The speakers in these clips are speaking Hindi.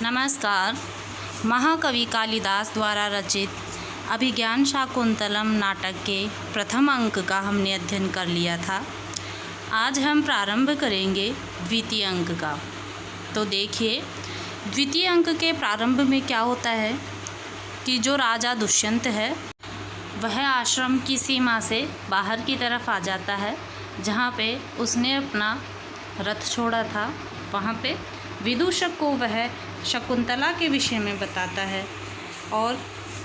नमस्कार। महाकवि कालिदास द्वारा रचित अभिज्ञान शाकुंतलम नाटक के प्रथम अंक का हमने अध्ययन कर लिया था। आज हम प्रारंभ करेंगे द्वितीय अंक का। तो देखिए, द्वितीय अंक के प्रारंभ में क्या होता है कि जो राजा दुष्यंत है वह आश्रम की सीमा से बाहर की तरफ आ जाता है, जहाँ पे उसने अपना रथ छोड़ा था। वहाँ पे विदूषक को वह शकुंतला के विषय में बताता है और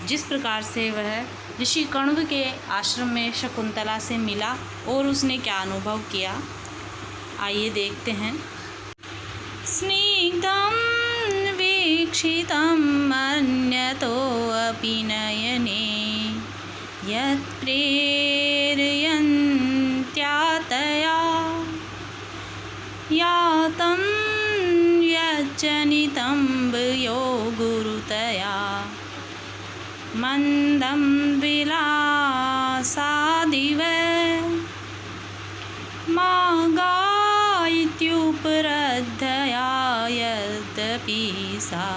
जिस प्रकार से वह ऋषि कण्व के आश्रम में शकुंतला से मिला और उसने क्या अनुभव किया, आइए देखते हैं। स्निग्धं वीक्षितं अन्यतोऽपि नयने यत् प्रेरयन्त्यातया यातं यच्चनितं यो गुरुतया मन्दं विलासादिव मागायित्युपरद्धया यद्यपि सा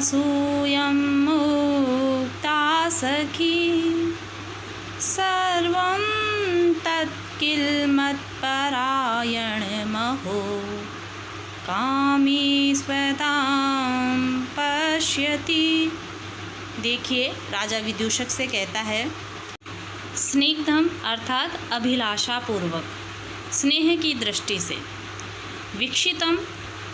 सूयं मुक्ता सखी सर्वं तत्किल्मत्परायणमहो कामी स्वतां पश्यति। देखिए, राजा विदूषक से कहता है, स्निग्धम अर्थात अभिलाषा पूर्वक, स्नेह की दृष्टि से, वीक्षितम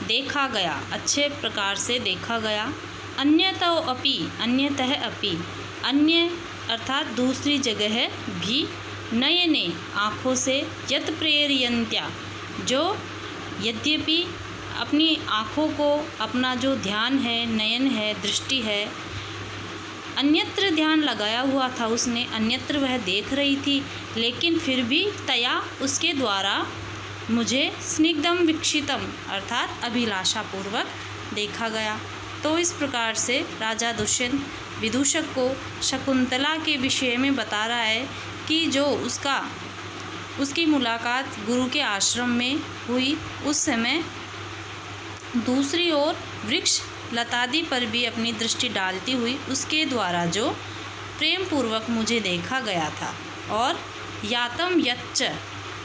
देखा गया, अच्छे प्रकार से देखा गया, अन्यतो अपि अन्यतः अपि, अन्य अर्थात दूसरी जगह भी, नयने आँखों से, यत प्रेरयन्त्या जो यद्यपि अपनी आँखों को, अपना जो ध्यान है, नयन है, दृष्टि है, अन्यत्र ध्यान लगाया हुआ था उसने, अन्यत्र वह देख रही थी, लेकिन फिर भी तया उसके द्वारा मुझे स्निग्धम वीक्षितम अर्थात अभिलाषापूर्वक देखा गया। तो इस प्रकार से राजा दुष्यंत विदूषक को शकुंतला के विषय में बता रहा है कि जो उसकी मुलाकात गुरु के आश्रम में हुई, उस समय दूसरी ओर वृक्ष लतादि पर भी अपनी दृष्टि डालती हुई उसके द्वारा जो प्रेम पूर्वक मुझे देखा गया था, और यातम यच्च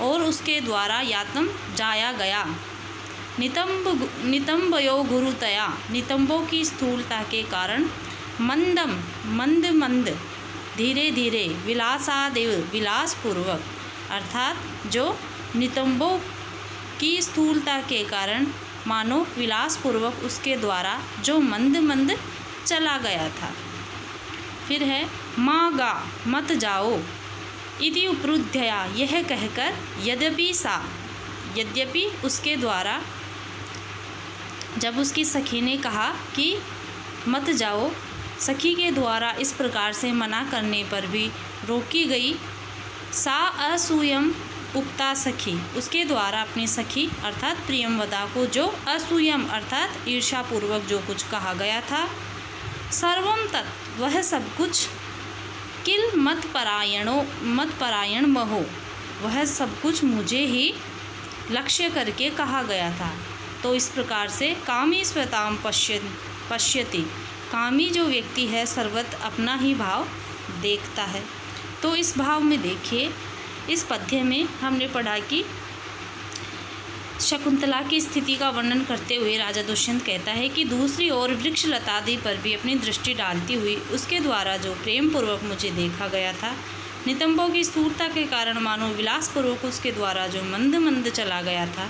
और उसके द्वारा यातम जाया गया, नितंबयो गुरुतया नितंबों की स्थूलता के कारण, मंदम मंद मंद, धीरे धीरे, विलासादेव विलासपूर्वक अर्थात जो नितंबों की स्थूलता के कारण मानो विलासपूर्वक उसके द्वारा जो मंद मंद चला गया था। फिर है मागा मत जाओ, इति उपरुद्धया यह कहकर, यद्यपि सा यद्यपि उसके द्वारा जब उसकी सखी ने कहा कि मत जाओ, सखी के द्वारा इस प्रकार से मना करने पर भी रोकी गई, सा असूयम उक्ता सखी उसके द्वारा अपनी सखी अर्थात प्रियमवदा को जो असूयम अर्थात ईर्ष्यापूर्वक जो कुछ कहा गया था, सर्वम तत् वह सब कुछ, किल मत परायण महो वह सब कुछ मुझे ही लक्ष्य करके कहा गया था। तो इस प्रकार से कामी स्वताम पश्यति, कामी जो व्यक्ति है सर्वत्र अपना ही भाव देखता है। तो इस भाव में देखिए, इस पद्य में हमने पढ़ा कि शकुंतला की स्थिति का वर्णन करते हुए राजा दुष्यंत कहता है कि दूसरी ओर वृक्ष लतादि पर भी अपनी दृष्टि डालती हुई उसके द्वारा जो प्रेम पूर्वक मुझे देखा गया था, नितंबों की स्थूलता के कारण मानो विलासपूर्वक उसके द्वारा जो मंद मंद चला गया था,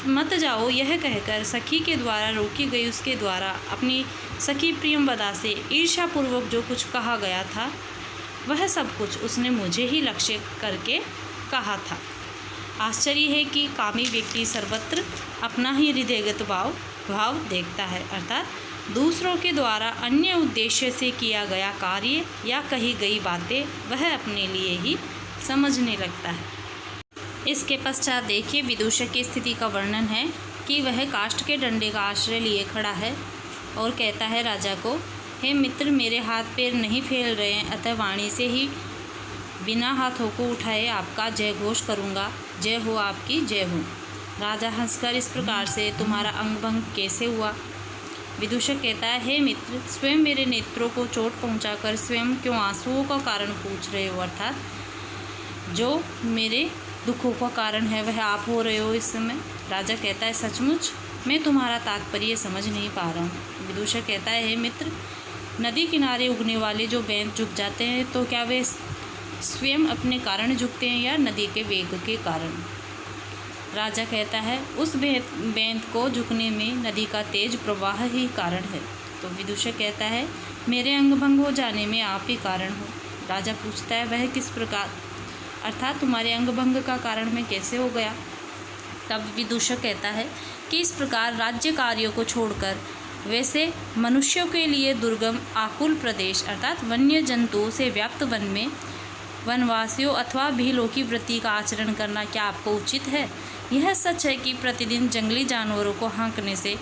मत जाओ यह कहकर सखी के द्वारा रोकी गई उसके द्वारा अपनी सखी प्रियमवदा से ईर्ष्यापूर्वक जो कुछ कहा गया था, वह सब कुछ उसने मुझे ही लक्ष्य करके कहा था। आश्चर्य है कि कामी व्यक्ति सर्वत्र अपना ही हृदयगत भाव देखता है, अर्थात दूसरों के द्वारा अन्य उद्देश्य से किया गया कार्य या कही गई बातें वह अपने लिए ही समझने लगता है। इसके पश्चात देखिए, विदूषक की स्थिति का वर्णन है कि वह काष्ठ के डंडे का आश्रय लिए खड़ा है और कहता है राजा को, हे मित्र, मेरे हाथ पैर नहीं फैल रहे हैं, अतः वाणी से ही बिना हाथों को उठाए आपका जय घोष करूँगा। जय हो आपकी, जय हो। राजा हंसकर इस प्रकार से तुम्हारा अंग भंग कैसे हुआ? विदूषक कहता है, हे मित्र, स्वयं मेरे नेत्रों को चोट पहुंचाकर स्वयं क्यों आंसुओं का कारण पूछ रहे हो? अर्थात जो मेरे दुखों का कारण है वह आप हो रहे हो इस समय। राजा कहता है, सचमुच मैं तुम्हारा तात्पर्य समझ नहीं पा रहा हूँ। विदूषक कहता है, हे मित्र, नदी किनारे उगने वाले जो बेंत झुक जाते हैं तो क्या वे स्वयं अपने कारण झुकते हैं या नदी के वेग के कारण? राजा कहता है, उस बेंत को झुकने में नदी का तेज प्रवाह ही कारण है। तो विदूषक कहता है, मेरे अंग भंग हो जाने में आप ही कारण हो। राजा पूछता है, वह किस प्रकार? अर्थात तुम्हारे अंग भंग का कारण मैं कैसे हो गया? तब विदूषक कहता है कि इस प्रकार राज्य कार्यों को छोड़कर वैसे मनुष्यों के लिए दुर्गम आकुल प्रदेश अर्थात वन्य जंतुओं से व्याप्त वन में वनवासियों अथवा भीलों की वृत्ति का आचरण करना क्या आपको उचित है? यह सच है कि प्रतिदिन जंगली जानवरों को हाँकने से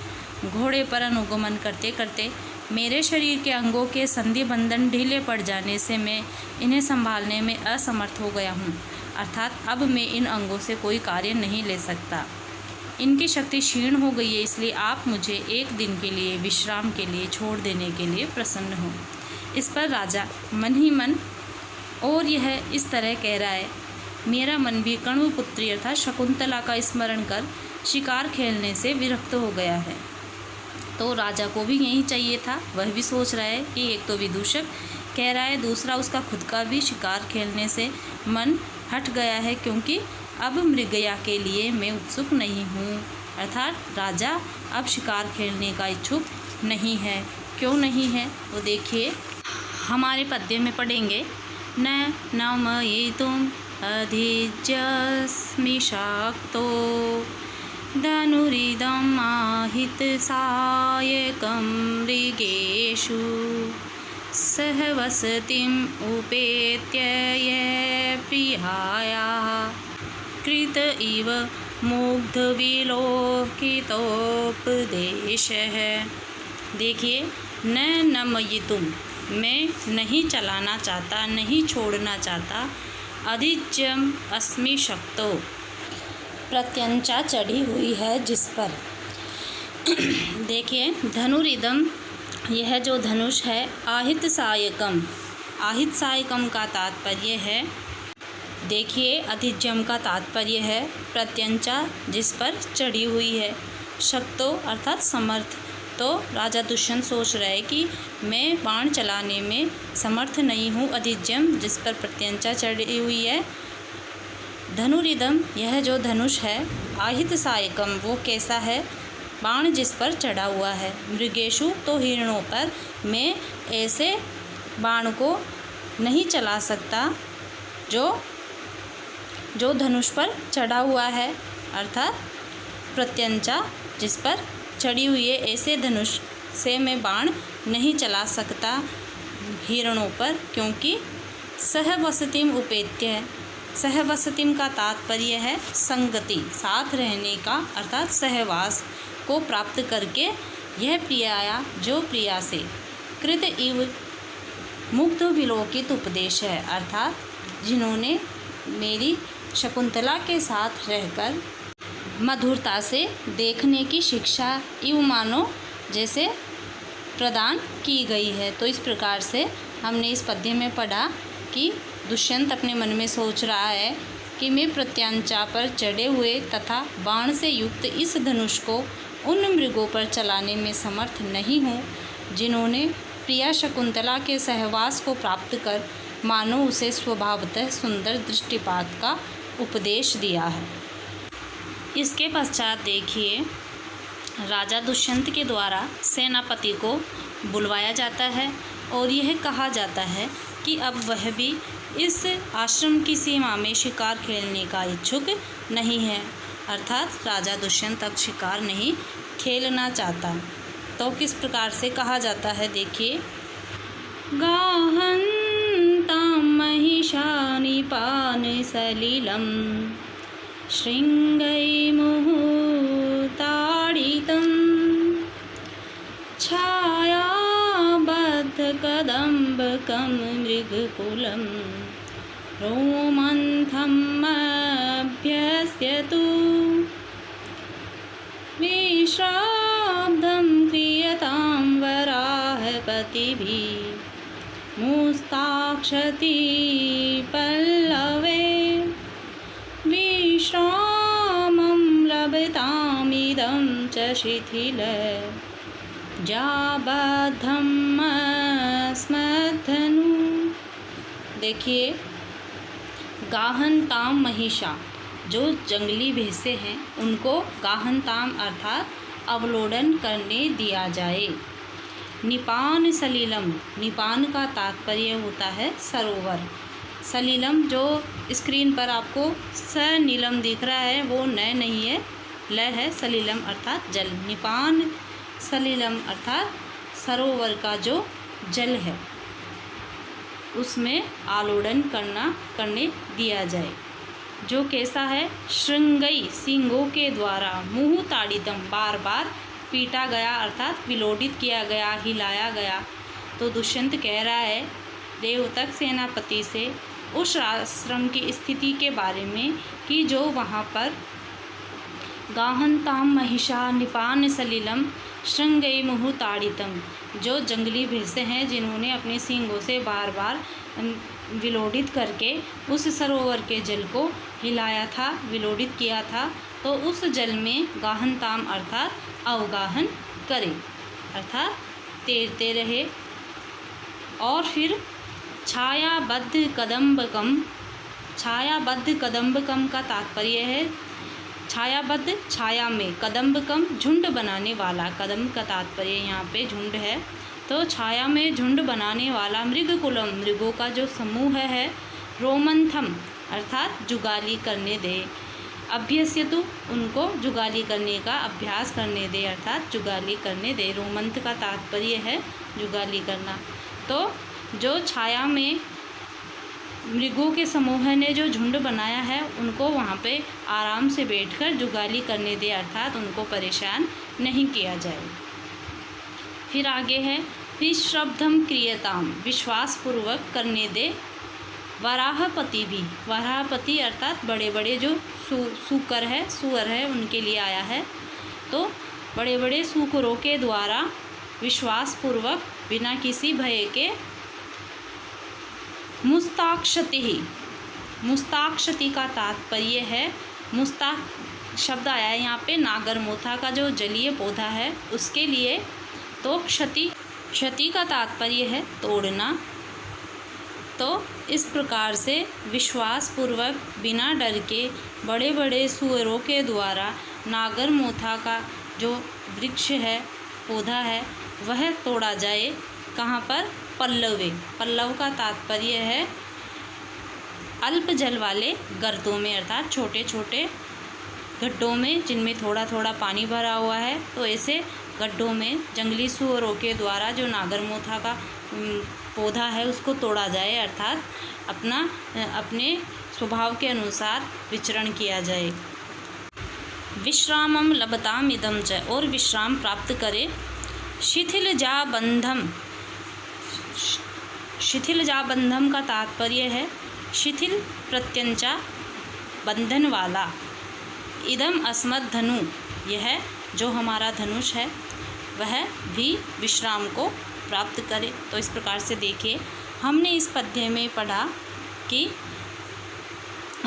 घोड़े पर अनुगमन करते करते मेरे शरीर के अंगों के संधि बंधन ढीले पड़ जाने से मैं इन्हें संभालने में असमर्थ हो गया हूँ। अर्थात अब मैं इन अंगों से कोई कार्य नहीं ले सकता, इनकी शक्ति क्षीण हो गई है, इसलिए आप मुझे एक दिन के लिए विश्राम के लिए छोड़ देने के लिए प्रसन्न हो। इस पर राजा मन ही मन और यह इस तरह कह रहा है, मेरा मन भी कण्व पुत्री अर्थात शकुंतला का स्मरण कर शिकार खेलने से विरक्त हो गया है। तो राजा को भी यही चाहिए था, वह भी सोच रहा है कि एक तो विदूषक कह रहा है, दूसरा उसका खुद का भी शिकार खेलने से मन हट गया है, क्योंकि अब मृगया के लिए मैं उत्सुक नहीं हूँ। अर्थात राजा अब शिकार खेलने का इच्छुक नहीं है। क्यों नहीं है वो देखिए, हमारे पद्य में पढ़ेंगे। न नमयितुम् अधिजस्मि शक्तो धनुरिदम् आहितसायकं मृगेषु सहवसतिम् उपेत्य ये प्रियायाः कृत इव मुग्धविलोकितोपदेशः। देखिए, न नमयितुम्, मैं नहीं चलाना चाहता, नहीं छोड़ना चाहता। अधिज्यम अस्मि शक्तो, प्रत्यंचा चढ़ी हुई है जिस पर। देखिए, धनुरिदम, यह जो धनुष है, आहित सायकम, आहित सायकम का तात्पर्य है, देखिए अधिज्यम का तात्पर्य है प्रत्यंचा जिस पर चढ़ी हुई है, शक्तो अर्थात समर्थ। तो राजा दुष्यंत सोच रहे हैं कि मैं बाण चलाने में समर्थ नहीं हूँ। अधिज्यम जिस पर प्रत्यंचा चढ़ी हुई है, धनुरिदम यह जो धनुष है, आहित सायकम वो कैसा है, बाण जिस पर चढ़ा हुआ है, मृगेशु तो हिरणों पर मैं ऐसे बाण को नहीं चला सकता जो धनुष पर चढ़ा हुआ है, अर्थात प्रत्यंचा जिस पर चढ़ी हुई है, ऐसे धनुष से मैं बाण नहीं चला सकता हिरणों पर, क्योंकि सहवसतिम उपेत्य है। सहवसतिम का तात्पर्य है संगति, साथ रहने का, अर्थात सहवास को प्राप्त करके यह प्रियाया जो प्रिया से कृत इव मुग्ध विलोकित उपदेश है, अर्थात जिन्होंने मेरी शकुंतला के साथ रहकर मधुरता से देखने की शिक्षा इव मानो जैसे प्रदान की गई है। तो इस प्रकार से हमने इस पद्य में पढ़ा कि दुष्यंत अपने मन में सोच रहा है कि मैं प्रत्यंचा पर चढ़े हुए तथा बाण से युक्त इस धनुष को उन मृगों पर चलाने में समर्थ नहीं हूँ जिन्होंने प्रिया शकुंतला के सहवास को प्राप्त कर मानो उसे स्वभावतः सुंदर दृष्टिपात का उपदेश दिया है। इसके पश्चात देखिए, राजा दुष्यंत के द्वारा सेनापति को बुलवाया जाता है और यह कहा जाता है कि अब वह भी इस आश्रम की सीमा में शिकार खेलने का इच्छुक नहीं है, अर्थात राजा दुष्यंत अब शिकार नहीं खेलना चाहता। तो किस प्रकार से कहा जाता है देखिए, गाहन्तां महिषानि पान सलिलं श्रृंगै मुहुताडितं छायाबद्धकदम्बकं मृगकुलं रोमन्थमभ्यस्यतु विश्राब्दं क्रियतां वराहपतिभिः मुस्ताक्षति पल्लवे विश्रामं लभतामिदं च शिथिल जाबद्धमस्मद्धनु। देखिए, गाहनताम महिषा, जो जंगली भैंसे हैं उनको गाहनताम अर्थात अवलोडन करने दिया जाए। निपान सलीलम, निपान का तात्पर्य होता है सरोवर। सलीलम जो स्क्रीन पर आपको सनीलम दिख रहा है वो न नहीं है, ल है। सलीलम अर्थात जल। निपान सलीलम अर्थात सरोवर का जो जल है उसमें आलोडन करने दिया जाए। जो कैसा है? श्रृंगई, सींगों के द्वारा, मुँह ताड़ितम, बार बार पीटा गया अर्थात विलोडित किया गया, हिलाया गया। तो दुष्यंत कह रहा है देवतक सेनापति से उस आश्रम की स्थिति के बारे में कि जो वहाँ पर गाहनताम महिषा निपान सलीलम श्रृंगई मुहु ताड़ितम, जो जंगली भैंसे हैं जिन्होंने अपने सींगों से बार बार विलोडित करके उस सरोवर के जल को हिलाया था, विलोडित किया था, तो उस जल में गाहनताम अर्थात अवगाहन करे अर्थात तैरते रहे। और फिर छायाबद्ध कदम्बकम, छायाबद्ध कदम्बकम का तात्पर्य है छायाबद्ध, छाया में, कदम्बकम झुंड बनाने वाला, कदम्ब का तात्पर्य यहाँ पे झुंड है। तो छाया में झुंड बनाने वाला मृगकुलम, मृगों का जो समूह है। रोमंथम अर्थात जुगाली करने दे। अभ्यस्यतु, उनको जुगाली करने का अभ्यास करने दे अर्थात जुगाली करने दे। रोमंथ का तात्पर्य है जुगाली करना। तो जो छाया में मृगों के समूह ने जो झुंड बनाया है उनको वहाँ पे आराम से बैठकर जुगाली करने दे अर्थात उनको परेशान नहीं किया जाए। फिर आगे है विश्रब्धम क्रियताम, विश्वासपूर्वक करने दे। वराहपति भी, वराहपति अर्थात बड़े बड़े जो सूकर है, सुअर है, उनके लिए आया है। तो बड़े बड़े सूकरों के द्वारा विश्वासपूर्वक बिना किसी भय के मुस्ताक्षति ही, मुस्ताक्षति का तात्पर्य है, मुस्ताक शब्द आया है यहाँ पे नागरमोथा का जो जलीय पौधा है उसके लिए। तो क्षति, क्षति का तात्पर्य है तोड़ना। तो इस प्रकार से विश्वासपूर्वक बिना डर के बड़े बड़े सुअरों के द्वारा नागरमोथा का जो वृक्ष है, पौधा है, वह तोड़ा जाए। कहाँ पर? पल्लवे, पल्लव का तात्पर्य है अल्प जल वाले गर्तों में अर्थात छोटे छोटे गड्ढों में जिनमें थोड़ा थोड़ा पानी भरा हुआ है। तो ऐसे गड्ढों में जंगली सुअरों के द्वारा जो नागरमोथा का पौधा है उसको तोड़ा जाए अर्थात अपने स्वभाव के अनुसार विचरण किया जाए। विश्रामम लभताम इदम च, और विश्राम प्राप्त करे। शिथिल जा बंधम, शिथिल जा बंधम का तात्पर्य है शिथिल प्रत्यंचा, बंधन वाला। इदम अस्मत् धनु, यह जो हमारा धनुष है वह भी विश्राम को प्राप्त करे। तो इस प्रकार से देखिए हमने इस पद्य में पढ़ा कि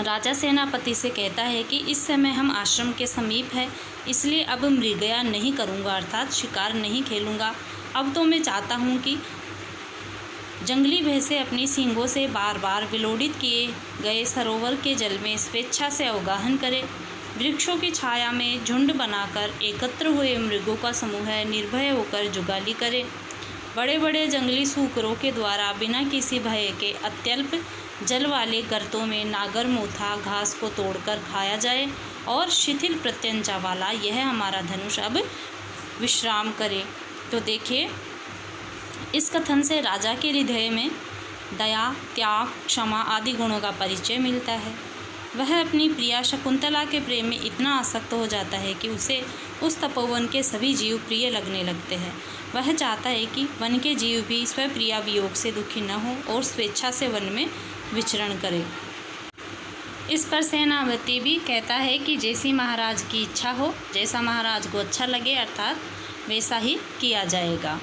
राजा सेनापति से कहता है कि इस समय हम आश्रम के समीप है, इसलिए अब मृगया नहीं करूँगा अर्थात शिकार नहीं खेलूँगा। अब तो मैं चाहता हूँ कि जंगली भैंसे अपनी सींगों से बार बार विलोडित किए गए सरोवर के जल में स्वेच्छा से अवगाहन करें। वृक्षों की छाया में झुंड बनाकर एकत्र हुए मृगों का समूह निर्भय होकर जुगाली करे। बड़े बड़े जंगली सूकरों के द्वारा बिना किसी भय के अत्यल्प जल वाले गर्तों में नागरमोथा घास को तोड़कर खाया जाए और शिथिल प्रत्यंचा वाला यह हमारा धनुष अब विश्राम करे। तो देखिए इस कथन से राजा के हृदय में दया, त्याग, क्षमा आदि गुणों का परिचय मिलता है। वह अपनी प्रिया शकुंतला के प्रेम में इतना आसक्त हो जाता है कि उसे उस तपोवन के सभी जीव प्रिय लगने लगते हैं। वह चाहता है कि वन के जीव भी स्वप्रिया वियोग से दुखी न हो और स्वेच्छा से वन में विचरण करे। इस पर सेनापति भी कहता है कि जैसी महाराज की इच्छा हो, जैसा महाराज को अच्छा लगे अर्थात वैसा ही किया जाएगा।